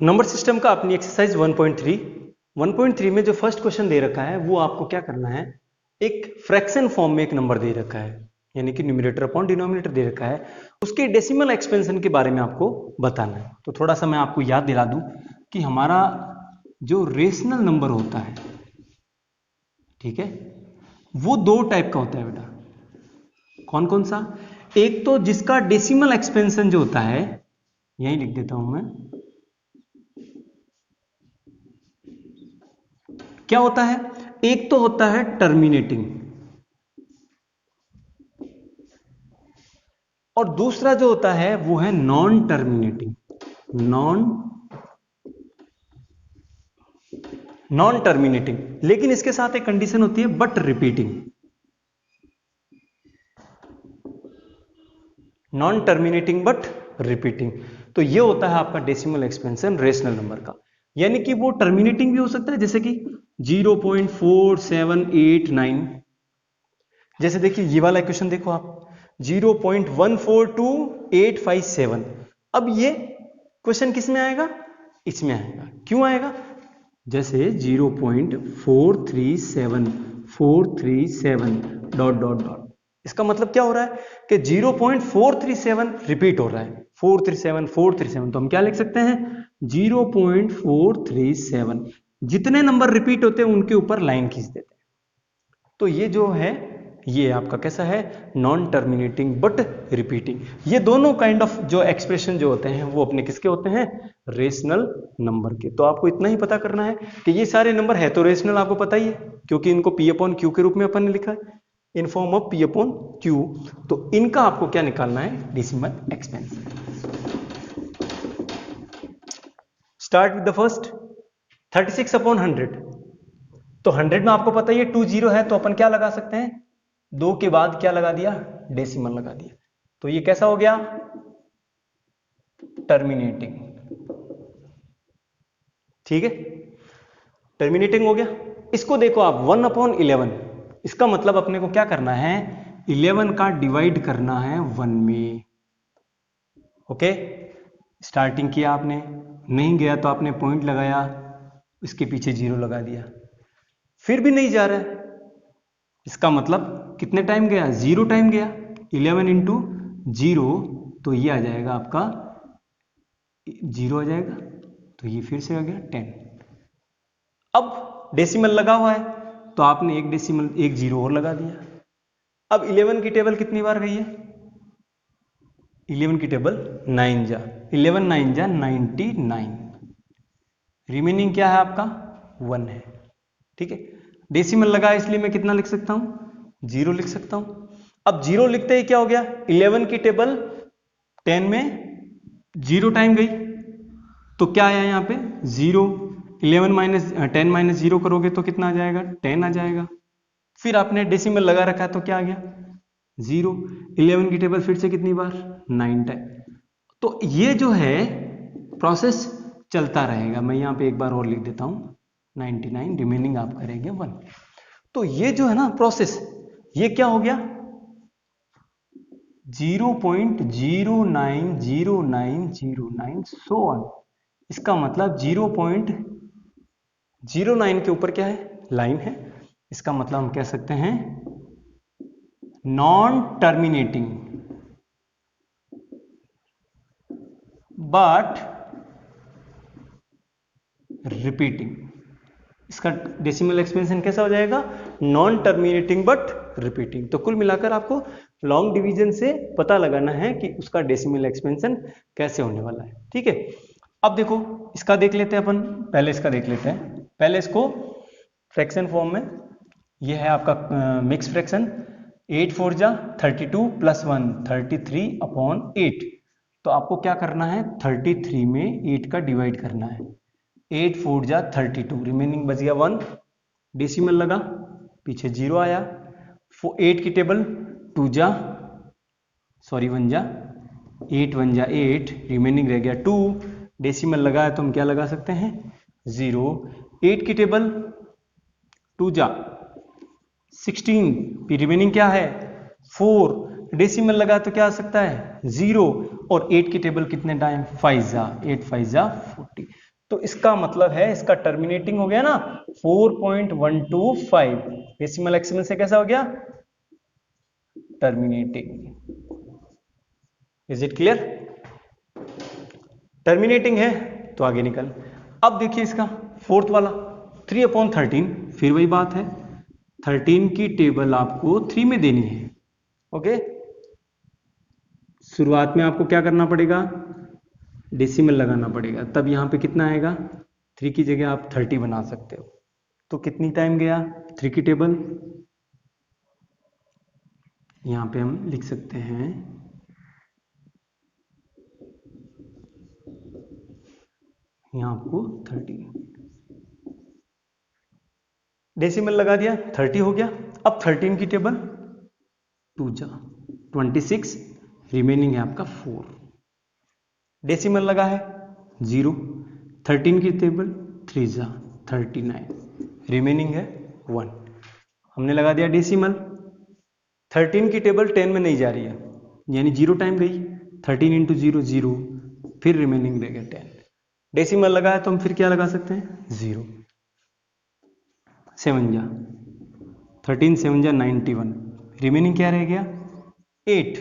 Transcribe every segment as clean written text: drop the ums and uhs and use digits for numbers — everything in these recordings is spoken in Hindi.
नंबर सिस्टम का अपनी एक्सरसाइज 1.3 में जो फर्स्ट क्वेश्चन दे रखा है वो आपको क्या करना है, एक फ्रैक्शन फॉर्म में एक नंबर दे रखा है, यानी कि न्यूमरेटर अपॉन डिनोमिनेटर दे रखा है, उसके डेसिमल एक्सपेंशन के बारे में आपको बताना है। तो थोड़ा सा मैं आपको याद दिला दूं कि हमारा जो रेशनल नंबर होता है, ठीक है, वो दो टाइप का होता है बेटा। कौन कौन सा? एक तो जिसका डेसिमल एक्सपेंशन जो होता है, यही लिख देता हूं मैं, क्या होता है, एक तो होता है टर्मिनेटिंग और दूसरा जो होता है वो है नॉन टर्मिनेटिंग। नॉन टर्मिनेटिंग, लेकिन इसके साथ एक कंडीशन होती है, but repeating. Non terminating but repeating, तो ये होता है आपका डेसिमल एक्सपेंशन रेशनल नंबर का। यानी कि वो टर्मिनेटिंग भी हो सकता है, जैसे कि 0.4789। जैसे देखिए ये वाला क्वेश्चन देखो आप, 0.142857। अब ये क्वेश्चन किस में आएगा? इसमें आएगा। क्यों आएगा? जैसे 0.437437 डॉट डॉट डॉट, इसका मतलब क्या हो रहा है कि 0.437 रिपीट हो रहा है, 437 तो हम क्या लिख सकते हैं, 0.437। जितने नंबर रिपीट होते हैं उनके ऊपर लाइन खींच देते हैं। तो ये जो है, ये आपका कैसा है, नॉन टर्मिनेटिंग बट रिपीटिंग। ये दोनों काइंड ऑफ जो एक्सप्रेशन जो होते हैं वो अपने किसके होते हैं, रेशनल नंबर के। तो आपको इतना ही पता करना है कि ये सारे नंबर है तो रेशनल, आपको पता ही है, क्योंकि इनको P अपॉन Q के रूप में अपन ने लिखा है, in form of P upon Q। तो इनका आपको क्या निकालना है, decimal expansion. Start with the first 36 upon 100। तो 100 में आपको पता ही है 20 है, तो अपन क्या लगा सकते हैं, 2 के बाद क्या लगा दिया, डेसिमल लगा दिया। तो ये कैसा हो गया, टर्मिनेटिंग। ठीक है, टर्मिनेटिंग हो गया। इसको देखो आप 1 अपॉन 11, इसका मतलब अपने को क्या करना है, 11 का डिवाइड करना है 1 में। ओके, स्टार्टिंग किया आपने, नहीं गया तो आपने पॉइंट लगाया, इसके पीछे 0 लगा दिया, फिर भी नहीं जा रहा है, इसका मतलब कितने टाइम गया, 0 टाइम गया। 11 इंटू 0, तो ये आ जाएगा आपका 0 आ जाएगा, तो ये फिर से आ गया 10। अब डेसिमल लगा हुआ है तो आपने एक डेसिमल, एक 0 और लगा दिया। अब 11 की टेबल कितनी बार गई है, 11 की टेबल 9 जा, 11 9 जा 99, रिमेनिंग क्या है आपका 1 है। ठीक है, डेसिमल लगा इसलिए मैं कितना लिख सकता हूं, 0 लिख सकता हूं। अब 0 लिखते ही क्या हो गया, 11 की टेबल 10 में 0 टाइम गई, तो क्या आया यहाँ पे 0। 11 माइनस 10 माइनस 0 करोगे तो कितना आ जाएगा, 10 आ जाएगा। फिर आपने डेसिमल लगा रखा है तो क्या आ गया 0। 11 की टेबल फिर से कितनी बार, 9 टाइम। तो ये जो है प्रोसेस चलता रहेगा। मैं यहाँ पे एक बार और लिख देता हूं 99, रिमेनिंग आप करेंगे 1। तो ये जो है ना प्रोसेस, ये क्या हो गया 0.090909 सो ऑन। इसका मतलब 0.09 के ऊपर क्या है, लाइन है। इसका मतलब हम कह सकते हैं नॉन टर्मिनेटिंग बट रिपीटिंग। इसका डेसिमल एक्सपेंशन कैसा हो जाएगा, नॉन टर्मिनेटिंग बट रिपीटिंग। तो कुल मिलाकर आपको लॉन्ग डिवीजन से पता लगाना है कि उसका डेसिमल एक्सपेंशन कैसे होने वाला है। ठीक है, अब देखो इसका देख लेते हैं अपन, पहले इसका देख लेते हैं। पहले इसको फ्रैक्शन फॉर्म में, यह है आपका मिक्स फ्रैक्शन, 8 4 जा 32 प्लस 1 33 अपॉन 8। तो आपको क्या करना है, 33 में 8 का डिवाइड करना है, 8 4 जा 32, रिमेनिंग बच गया 1, डेसिमल लगा, पीछे 0 आया। 8 की टेबल 2 जा, सॉरी 1 जा, 8 1 जा 8, रिमेनिंग रह गया 2, डेसिमल लगा है तो हम क्या लगा सकते हैं 0। 8 की टेबल 2 जा 16, रिमेनिंग क्या है 4, डेसिमल लगा तो क्या आ सकता है 0। और 8 की टेबल कितने टाइम, 5 जा, 8 5 जा 40। तो इसका मतलब है इसका टर्मिनेटिंग हो गया ना 4.125। डेसिमल एक्सपेंशन से कैसा हो गया? Terminating. Is it clear? Terminating है तो आगे निकल। अब देखिए इसका फोर्थ वाला 3/13, फिर वही बात है, 13 की टेबल आपको 3 में देनी है। ओके, शुरुआत में आपको क्या करना पड़ेगा? डेसिमल लगाना पड़ेगा, तब यहां पे कितना आएगा? 3 की जगह आप 30 बना सकते हो। तो कितनी टाइम गया 3 की टेबल? यहां पे हम लिख सकते हैं यहां आपको 30 डेसिमल लगा दिया, 30 हो गया। अब 13 की टेबल 2 जा 26, रिमेनिंग है आपका 4। डेसिमल लगा है 0। 13 की टेबल 3 जा 39, रिमेनिंग है 1। हमने लगा दिया डेसिमल। 13 की टेबल 10 में नहीं जा रही है, यानी 0 टाइम गई। 13 इंटू 0 0, फिर रिमेनिंग रह गया 10। डेसिमल लगा है तो हम फिर क्या लगा सकते हैं? 0। 7 जा 13, 7 जा 91, रिमेनिंग क्या रह गया? 8।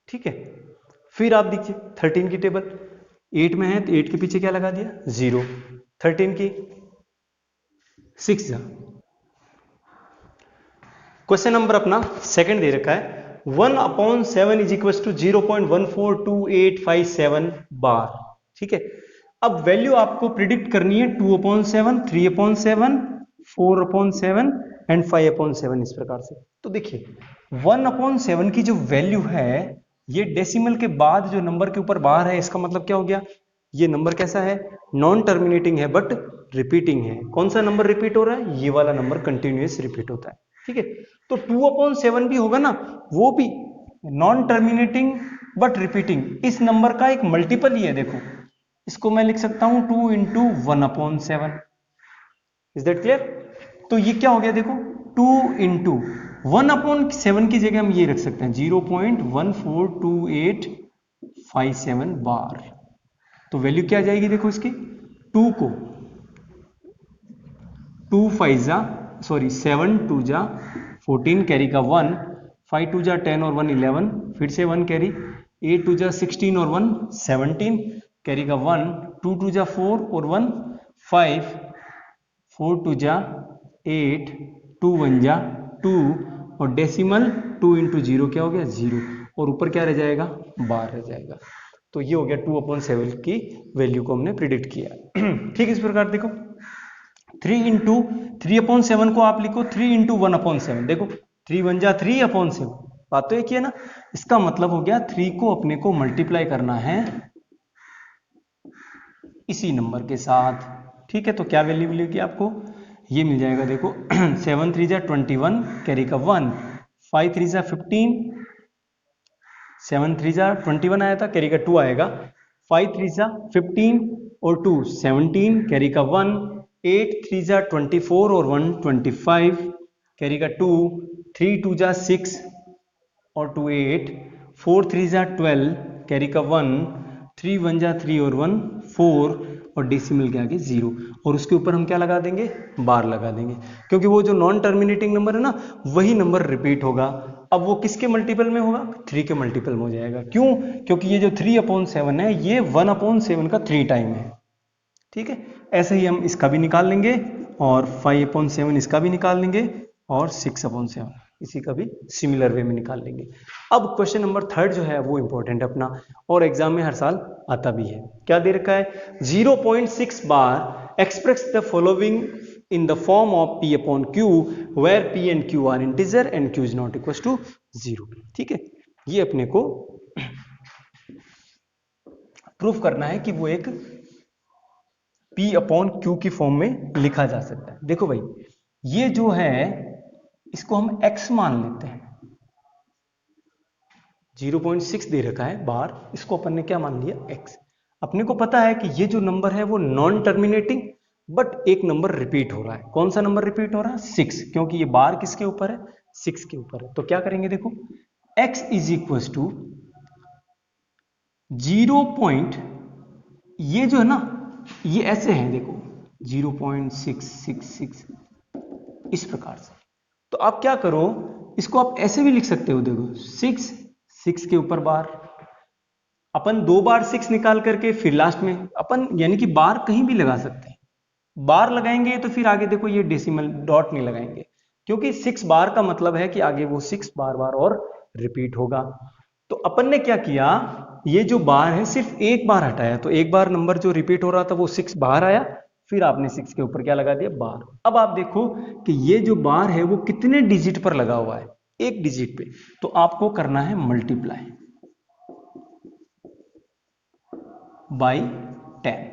ठीक है, फिर आप देखिए 13 की टेबल 8 में है तो 8 के पीछे क्या लगा दिया? 0। 13 की 6 जा। क्वेश्चन नंबर अपना सेकंड दे रखा है 1/7 इज इक्वल टू 0.142857 बार। ठीक है, अब वैल्यू आपको प्रिडिक्ट करनी है 2/7, 3/7, 4/7 एंड 5/7, इस प्रकार से। तो देखिए 1/7 की जो वैल्यू है, ये डेसिमल के बाद जो नंबर के ऊपर बार है, इसका मतलब क्या हो गया? ये नंबर कैसा है? नॉन टर्मिनेटिंग है बट रिपीटिंग है। कौन सा नंबर रिपीट हो रहा है? ये वाला नंबर कंटिन्यूअस रिपीट होता है। ठीक है, तो 2/7 भी होगा ना, वो भी नॉन टर्मिनेटिंग बट रिपीटिंग, इस नंबर का एक मल्टीपल ही है। देखो इसको मैं लिख सकता हूं 2 इंटू 1/7। Is that clear? तो ये क्या हो गया? देखो 2 इंटू 1/7 की जगह हम ये रख सकते हैं 0.142857 बार। तो वैल्यू क्या आ जाएगी? देखो इसकी 2 को 2 5 जा सॉरी 7 2 जा 14, कैरी का 1, 5 2 जा 10 और 1 11, फिर से 1 कैरी, 8 2 जा 16 और 1 17, कैरी का 1, 2 2 जा 4 और 1 5, 4 2 जा 8, 2 1 जा 2 और डेसिमल 2 इंटू 0 क्या हो गया? 0, और ऊपर क्या रह जाएगा? बार रह जाएगा। तो ये हो गया 2/7 की वैल्यू को हमने प्रिडिक्ट किया। ठीक, इस प्रकार देखो 3 इंटू 3/7 को आप लिखो 3 इंटू 1/7। देखो 3 1 जा 3/7, बात तो एक ही है ना। इसका मतलब हो गया 3 को अपने को मल्टीप्लाई करना है इसी नंबर के साथ। ठीक है, तो क्या वैल्यू मिलेगी आपको? ये मिल जाएगा देखो 7 3 जा 21, कैरी का 1, 5 3 जा 15, 7 3 जा 21 आया था, कैरी का 2 आएगा, 5 3 जा 15 और 2 17, कैरी का 1, 8 3 जा 24 और 1 25, कैरी का 2, 3 2 जा 6 और 2 8, 4 3 जा 12, कैरी का 1, 3 1 जा 3 और 1 4 और डेसिमल के आगे 0, और उसके ऊपर हम क्या लगा देंगे? बार लगा देंगे, क्योंकि वो जो नॉन टर्मिनेटिंग नंबर है ना, वही नंबर रिपीट होगा। अब वो किसके मल्टीपल में होगा? 3 के मल्टीपल में हो जाएगा। क्यों? क्योंकि ये जो 3/7 है, ये 1/7 का 3 टाइम है। ठीक है, ऐसे ही हम इसका भी निकाल लेंगे और 5/7 इसका भी निकाल लेंगे और 6/7 इसी का भी सिमिलर वे में निकाल लेंगे। अब क्वेश्चन नंबर थर्ड जो है वो इंपॉर्टेंट है अपना, और एग्जाम में हर साल आता भी है। क्या दे रखा है? 0.6 bar express the following in the form of P upon Q where P and Q are integer and Q is not equals to 0। ठीक है, ये अपने को प्रूफ करना है कि वो एक P अपॉन Q की फॉर्म में लिखा जा सकता है। देखो भाई, ये जो है इसको हम x मान लेते हैं। 0.6 दे रखा है बार, इसको अपन ने क्या मान लिया? x। अपने को पता है कि ये जो नंबर है वो नॉन टर्मिनेटिंग बट एक नंबर रिपीट हो रहा है। कौन सा नंबर रिपीट हो रहा है? 6, क्योंकि ये बार किसके ऊपर है? 6 के ऊपर है। तो क्या करेंगे? देखो x इज इक्वल टू 0. ये जो है ना ये ऐसे हैं, देखो 0.666 इस प्रकार से। तो आप क्या करो, इसको आप ऐसे भी लिख सकते हो, देखो 6 के ऊपर बार, अपन 2 बार 6 निकाल करके फिर लास्ट में अपन यानी कि बार कहीं भी लगा सकते हैं। बार लगाएंगे तो फिर आगे देखो ये डेसिमल डॉट नहीं लगाएंगे, क्योंकि 6 बार का मतलब है कि आगे वो 6 बार बार और रिपीट होगा। तो अपन ने क्या किया, ये जो बार है सिर्फ एक बार हटाया, तो एक बार नंबर जो रिपीट हो रहा था वो 6 बाहर आया, फिर आपने 6 के ऊपर क्या लगा दिया, बार। अब आप देखो कि ये जो बार है वो कितने डिजिट पर लगा हुआ है, एक डिजिट पे, तो आपको करना है मल्टीप्लाई बाई 10।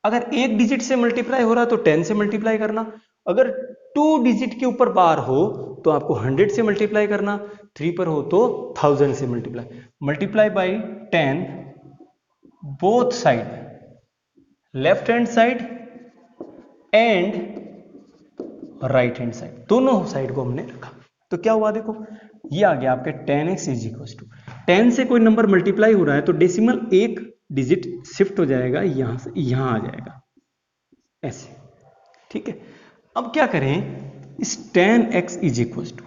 अगर एक डिजिट से मल्टीप्लाई हो रहा है तो 10 से मल्टीप्लाई करना, अगर 2 डिजिट के ऊपर बार हो तो आपको 100 से मल्टीप्लाई करना, 3 पर हो तो 1000 से multiply by 10 both side, left hand side and right hand side, दोनों साइड को हमने रखा। तो क्या हुआ, देखो ये आ गया आपके 10x इज इक्वल टू 10 से कोई नंबर मल्टीप्लाई हो रहा है तो डेसिमल एक डिजिट शिफ्ट हो जाएगा, यहां से यहां आ जाएगा ऐसे, ठीक है। अब क्या करें, इस 10x इज इक्वल टू,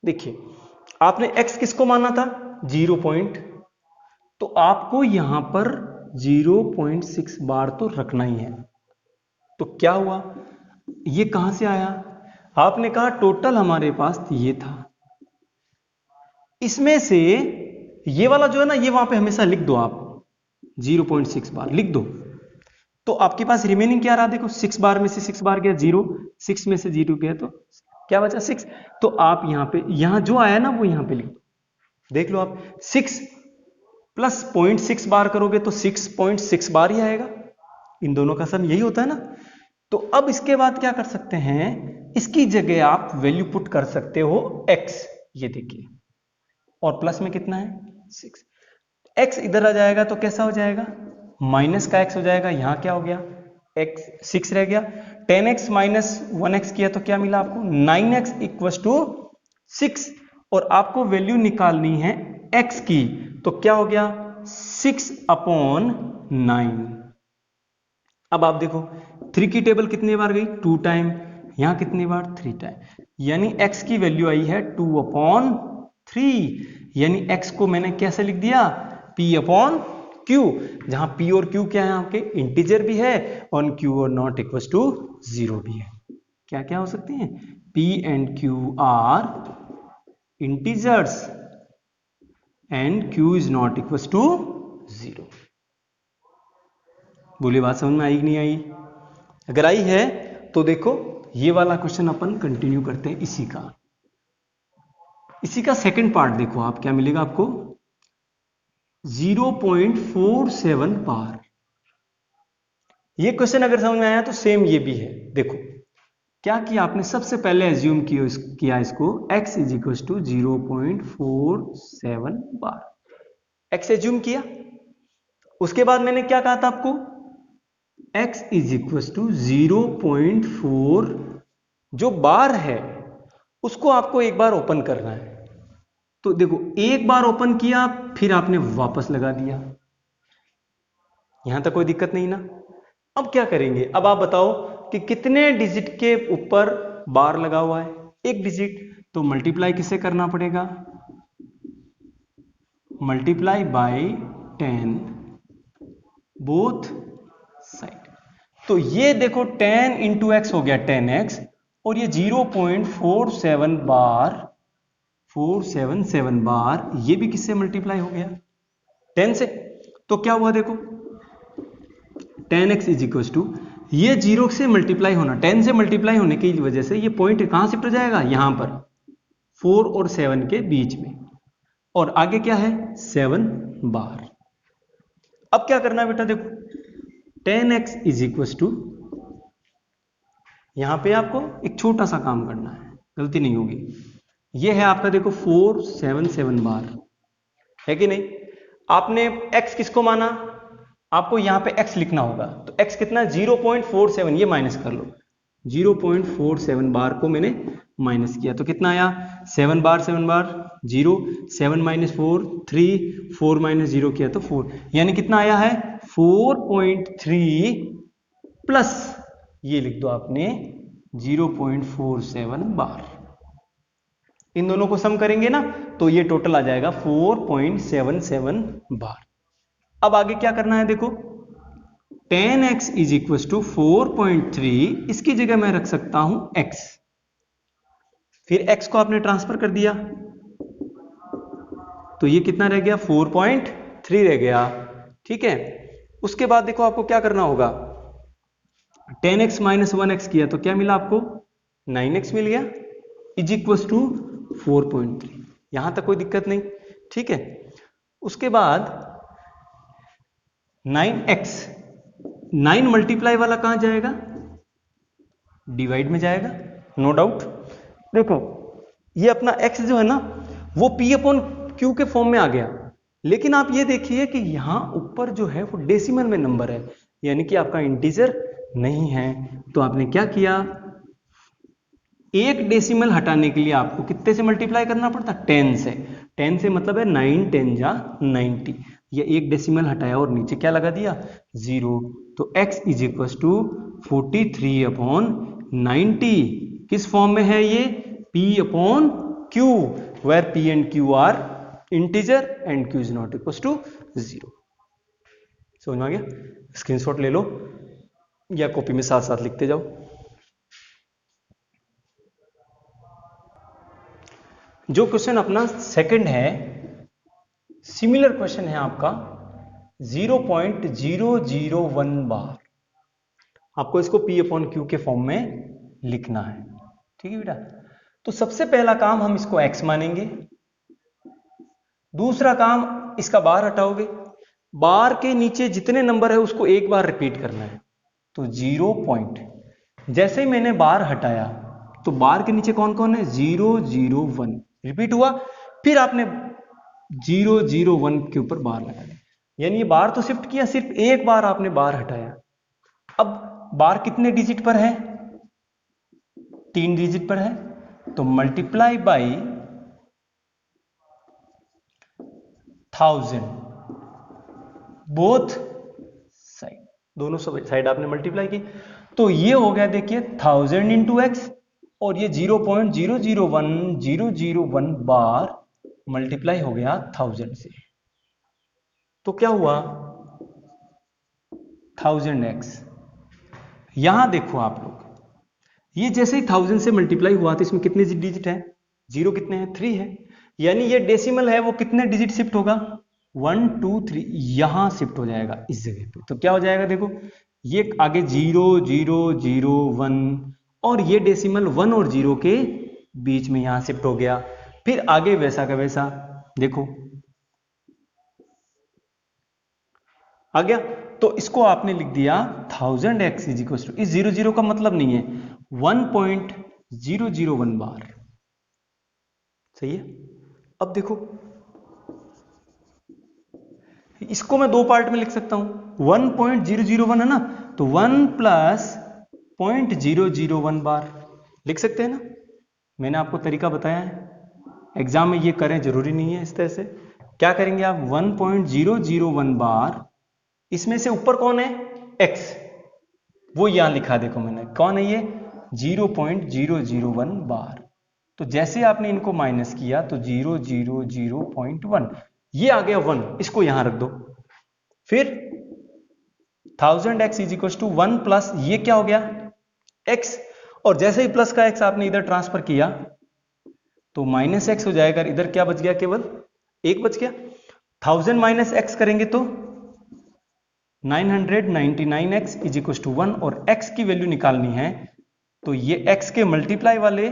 देखिए आपने x किसको माना था, 0 पॉइंट, तो आपको यहां पर 0.6 बार तो रखना ही है। तो क्या हुआ, ये कहां से आया, आपने कहा टोटल हमारे पास ये था, इसमें से ये वाला जो है ना, ये वहां पे हमेशा लिख दो आप, 0.6 बार लिख दो, तो आपके पास रिमेनिंग क्या रहा, देखो 6 बार में से 6 बार गया 0, 6 में से 0 गया तो क्या बचा 6, तो आप यहां पे यहां जो आया ना वो यहां पे लिख दो, देख लो आप 6 प्लस 0.6 बार करोगे तो 6.6 बार ही आएगा, इन दोनों का सम यही होता है ना। तो अब इसके बाद क्या कर सकते हैं, इसकी जगह आप वैल्यू पुट कर सकते हो x, ये देखिए, और प्लस में कितना है 6, x इधर आ जाएगा तो कैसा हो जाएगा, माइनस का x हो जाएगा, यहां क्या हो गया x 6 रह गया, 10x माइनस 1x किया तो क्या मिला आपको 9x इक्वल टू 6, और आपको वैल्यू निकालनी है x की, तो क्या हो गया 6/9। अब आप देखो 3 की टेबल कितने बार गई, 2 टाइम, यहां कितनी बार 3 टाइम, यानी x की वैल्यू आई है 2/3, यानी x को मैंने कैसे लिख दिया, p/q, जहां p और q क्या है आपके इंटीजर भी है और q और नॉट इक्वल टू 0 भी है। क्या क्या हो सकते हैं, p and q are integers and q is not equal to 0। बोलिए बात समझ में आई कि नहीं आई, अगर आई है तो देखो ये वाला क्वेश्चन अपन कंटिन्यू करते हैं, इसी का सेकंड पार्ट देखो आप, क्या मिलेगा आपको 0.47 बार। ये क्वेश्चन अगर समझ में आया तो सेम ये भी है, देखो क्या किया आपने, सबसे पहले एज्यूम किया इसको x is equal to 0.47 bar, x assume किया, उसके बाद मैंने क्या कहा था आपको, x इज इक्वल टू 0.4, जो बार है उसको आपको एक बार ओपन करना है, तो देखो एक बार ओपन किया फिर आपने वापस लगा दिया, यहां तक कोई दिक्कत नहीं ना। अब क्या करेंगे, अब आप बताओ कि कितने डिजिट के ऊपर बार लगा हुआ है, एक डिजिट, तो मल्टीप्लाई किससे करना पड़ेगा, मल्टीप्लाई बाय 10 बोथ साइड, तो ये देखो 10 इंटू एक्स हो गया 10x, और ये 0.47 बार 477 बार ये भी किससे मल्टीप्लाई हो गया 10 से, तो क्या हुआ देखो 10x इज इक्वल टू, ये 0 से मल्टीप्लाई होना, 10 से मल्टीप्लाई होने की वजह से ये पॉइंट कहां शिफ्ट हो जाएगा, यहां पर 4 और 7 के बीच में, और आगे क्या है 7 बार। अब क्या करना है बेटा, देखो 10x इज इक्वल टू, यहां पे आपको एक छोटा सा काम करना है, गलती नहीं होगी, ये है आपका देखो 477 बार है कि नहीं, आपने x किसको माना, आपको यहां पे x लिखना होगा, तो x कितना 0.47, ये माइनस कर लो, 0.47 बार को मैंने माइनस किया तो कितना आया 7 बार 0, 7 माइनस 4 3, 4 माइनस 0 किया तो 4, यानी कितना आया है 4.3 प्लस ये लिख दो आपने 0.47 बार। इन दोनों को सम करेंगे ना तो ये टोटल आ जाएगा 4.77 बार। अब आगे क्या करना है देखो, 10x इज इक्वल टू 4.3, इसकी जगह मैं रख सकता हूं x, फिर x को आपने ट्रांसफर कर दिया तो ये कितना रह गया, 4.3 रह गया। ठीक है, उसके बाद देखो आपको क्या करना होगा, 10x माइनस 1x किया तो क्या मिला आपको, 9x मिल गया इज इक्वल टू 4.3। यहां तक कोई दिक्कत नहीं। ठीक है, उसके बाद 9x, 9 मल्टीप्लाई वाला कहां जाएगा, डिवाइड में जाएगा, नो डाउट। देखो ये अपना x जो है ना वो p अपॉन q के फॉर्म में आ गया, लेकिन आप ये देखिए कि यहां ऊपर जो है वो डेसिमल में नंबर है, यानी कि आपका इंटीजर नहीं है। तो आपने क्या किया, एक डेसिमल हटाने के लिए आपको कितने से मल्टीप्लाई करना पड़ता, 10 से। 10 से मतलब है 9 10 जा 90। ये एक डेसिमल हटाया और नीचे क्या लगा दिया, 0। तो x is equal to 43 upon 90। किस फॉर्म में है ये, p upon q, where p and q are integer and q is not equal to 0। समझ में आ गया, स्क्रीनशॉट ले लो या कॉपी में साथ साथ लिखते जाओ। जो क्वेश्चन अपना सेकंड है, सिमिलर क्वेश्चन है आपका 0.001 बार। आपको इसको p अपॉन q के फॉर्म में लिखना है। ठीक है बेटा, तो सबसे पहला काम हम इसको x मानेंगे, दूसरा काम इसका बार हटाओगे, बार के नीचे जितने नंबर है उसको एक बार रिपीट करना है। तो 0 पॉइंट, जैसे ही मैंने बार हटाया तो बार के नीचे कौन कौन है, 001 रिपीट हुआ, फिर आपने 001 के ऊपर बार लगा दिया, यानी ये बार तो शिफ्ट किया, सिर्फ एक बार आपने बार हटाया। अब बार कितने डिजिट पर है, 3 डिजिट पर है, तो मल्टीप्लाई बाई 1000 बोथ साइड, दोनों साइड आपने मल्टीप्लाई की, तो ये हो गया देखिए 1000 इंटू एक्स, और ये 0.001001 बार मल्टीप्लाई हो गया 1000 से, तो क्या हुआ 1000x। यहां देखो आप लोग, ये जैसे ही 1000 से मल्टीप्लाई हुआ तो इसमें कितने डिजिट है, 0 कितने हैं, 3 है, यानी ये डेसिमल है वो कितने डिजिट शिफ्ट होगा, 1 2 3 यहां शिफ्ट हो जाएगा इस जगह पे। तो क्या हो जाएगा देखो, ये आगे 0 0 0 1, और ये डेसिमल 1 और 0 के बीच में यहां शिफ्ट हो गया, फिर आगे वैसा का वैसा देखो आ गया। तो इसको आपने लिख दिया 1000x इज इक्वल टू, इस 00 का मतलब नहीं है, 1.001 बार। सही है। अब देखो इसको मैं दो पार्ट में लिख सकता हूं, 1.001 है ना, तो 1 प्लस 0.001 बार लिख सकते हैं ना। मैंने आपको तरीका बताया है, एग्जाम में ये करें जरूरी नहीं है। इस तरह से क्या करेंगे आप, 1.001 बार, इसमें से ऊपर कौन है, x, वो यहां लिखा देखो मैंने, कौन है ये, 0.001 बार। तो जैसे आपने इनको माइनस किया तो 0.001 ये आ गया 1, इसको यहां रख दो, फिर 1000x is equal to 1 plus ये क्या हो गया x, और जैसे ही प्लस का x आपने इधर ट्रांसफर किया तो माइनस x हो जाएगा, इधर क्या बच गया, केवल 1 बच गया। 1000 माइनस x करेंगे तो 999x इज इक्वल टू 1, और x की वैल्यू निकालनी है तो ये x के मल्टीप्लाई वाले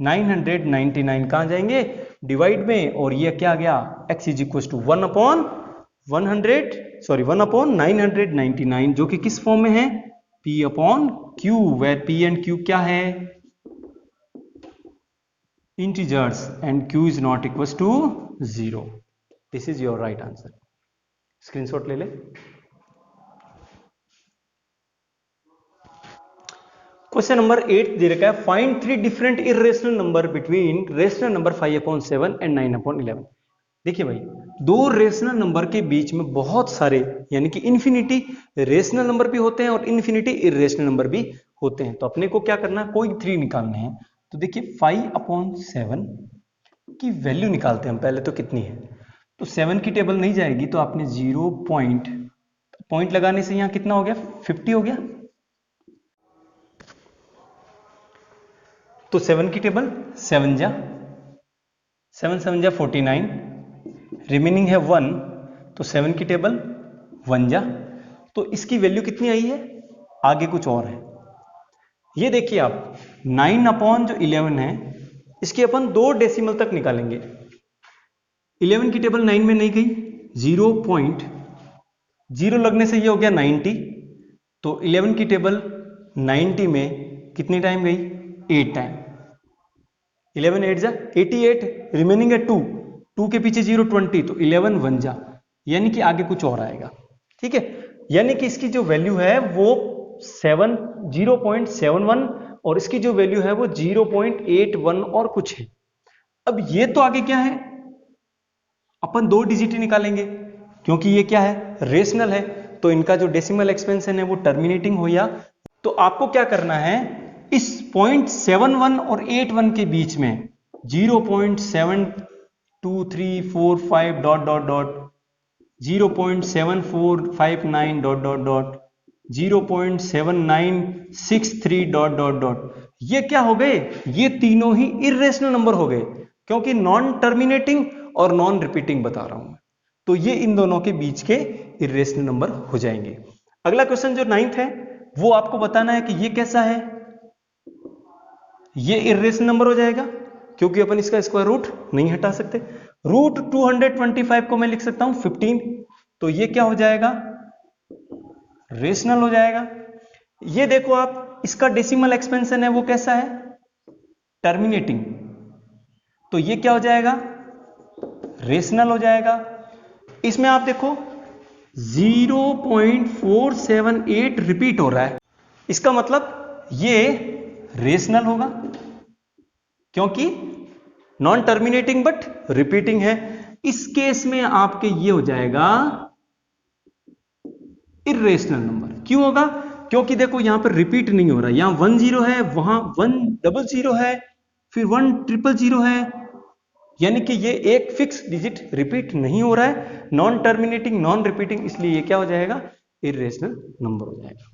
999 कहां जाएंगे, डिवाइड में, और ये क्या आ गया, x is equal to 1 upon 999, जो कि किस फॉर्म में है, p upon q, where p and q क्या है, integers, and q is not equal to 0। This is your right answer. Screenshot ले ले। क्वेश्चन नंबर 8 दे रखा है, find 3 different irrational number between rational number 5/7 and 9/11। देखिए भाई, दो रेशनल नंबर के बीच में बहुत सारे यानी कि इन्फिनिटी रेशनल नंबर भी होते हैं और इन्फिनिटी इरेशनल नंबर भी होते हैं। तो अपने को क्या करना है, कोई 3 निकालने हैं। तो देखिए 5/7 की वैल्यू निकालते हैं हम पहले, तो कितनी है। तो 7 की टेबल नहीं जाएगी, तो आपने 0 पॉइंट लगाने से यहां कितना हो गया, 50 हो गया। तो 7 की टेबल 7 जा 49, रिमेनिंग है 1, तो 7 की टेबल 1 जा। तो इसकी वैल्यू कितनी आई है, आगे कुछ और है। ये देखिए आप 9/11 है, इसके अपन 2 डेसिमल तक निकालेंगे। 11 की टेबल 9 में नहीं गई, 0.0 लगने से ये हो गया 90। तो 11 की टेबल 90 में कितनी टाइम गई, 8 टाइम। 11 8 जा 88, रिमेनिंग है 2 के पीछे 0 20, तो 11 1 जा, यानी कि आगे कुछ और आएगा। ठीक है, यानी कि इसकी जो वैल्यू है वो 0.71 और इसकी जो वैल्यू है वो 0.81 और कुछ है। अब ये तो आगे क्या है, अपन 2 डिजिट निकालेंगे क्योंकि ये क्या है, रेशनल है। तो इनका जो डेसिमल एक्सपेंशन है वो टर्मिनेटिंग हो या, तो आपको क्या करना है, इस 0.71 और 81 के बीच में 0.7235 dot dot dot 0.7459 dot dot dot 0.7963 dot dot dot, ये क्या हो गए, ये तीनों ही इरेशनल नंबर हो गए क्योंकि नॉन टर्मिनेटिंग और नॉन रिपीटिंग बता रहा हूं मैं। तो ये इन दोनों के बीच के इरेशनल नंबर हो जाएंगे। अगला क्वेश्चन जो 9th है वो आपको बताना है कि ये कैसा है, ये इरेशनल नंबर हो जाएगा क्योंकि अपन इसका स्क्वायर रूट नहीं हटा सकते। रूट 225 को मैं लिख सकता हूं 15, तो ये क्या हो जाएगा, रेशनल हो जाएगा। ये देखो आप, इसका डेसिमल एक्सपेंशन है वो कैसा है, टर्मिनेटिंग, तो ये क्या हो जाएगा, रेशनल हो जाएगा। इसमें आप देखो 0.478 रिपीट हो रहा है, इसका मतलब ये रेशनल होगा क्योंकि नॉन टर्मिनेटिंग बट रिपीटिंग है। इस केस में आपके ये हो जाएगा इरेशनल नंबर। क्यों होगा, क्योंकि देखो यहां पर रिपीट नहीं हो रहा, यहां 1 0 है, वहां 1 0 है, फिर 1 0 है, यानी कि ये एक फिक्स डिजिट रिपीट नहीं हो रहा है, नॉन टर्मिनेटिंग नॉन रिपीटिंग, इसलिए ये क्या हो जाएगा, इरेशनल नंबर हो जाएगा।